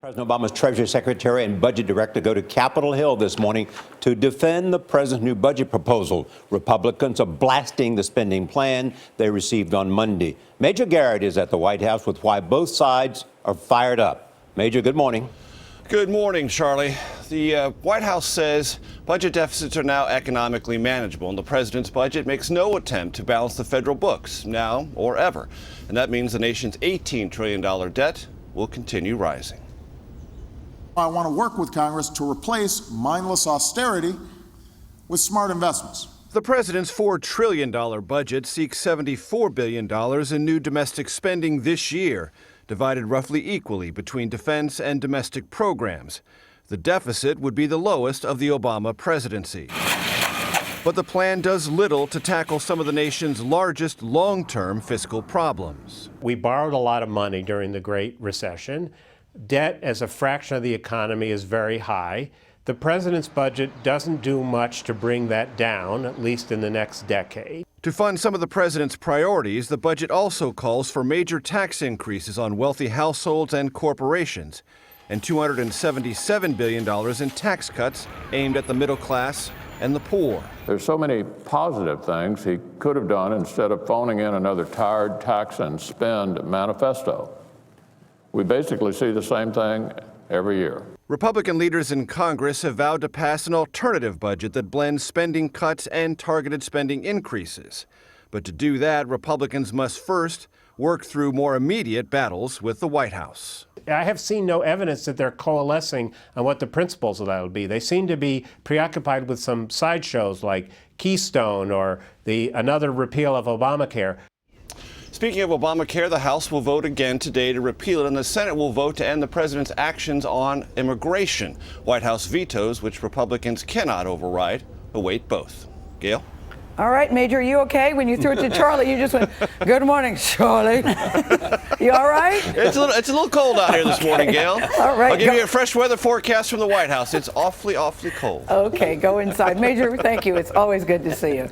President Obama's Treasury Secretary and Budget Director go to Capitol Hill this morning to defend the president's new budget proposal. Republicans are blasting the spending plan they received on Monday. Major Garrett is at the White House with why both sides are fired up. Major, good morning. Good morning, Charlie. The White House says budget deficits are now economically manageable, and the president's budget makes no attempt to balance the federal books, now or ever. And that means the nation's $18 trillion debt will continue rising. I want to work with Congress to replace mindless austerity with smart investments. The president's $4 trillion budget seeks $74 billion in new domestic spending this year, divided roughly equally between defense and domestic programs. The deficit would be the lowest of the Obama presidency. But the plan does little to tackle some of the nation's largest long-term fiscal problems. We borrowed a lot of money during the Great Recession. Debt as a fraction of the economy is very high. The president's budget doesn't do much to bring that down, at least in the next decade. To fund some of the president's priorities, the budget also calls for major tax increases on wealthy households and corporations, and $277 billion in tax cuts aimed at the middle class and the poor. There's so many positive things he could have done instead of phoning in another tired tax and spend manifesto. We basically see the same thing every year. Republican leaders in Congress have vowed to pass an alternative budget that blends spending cuts and targeted spending increases. But to do that, Republicans must first work through more immediate battles with the White House. I have seen no evidence that they're coalescing on what the principles of that will be. They seem to be preoccupied with some sideshows like Keystone or another repeal of Obamacare. Speaking of Obamacare, the House will vote again today to repeal it, and the Senate will vote to end the president's actions on immigration. White House vetoes, which Republicans cannot override, await both. Gail? All right, Major, you okay? When you threw it to Charlie, you just went, "Good morning, Charlie." You all right? It's a little cold out here this morning, Gail. All right. I'll give you a fresh weather forecast from the White House. It's awfully, awfully cold. Okay, go inside. Major, thank you. It's always good to see you.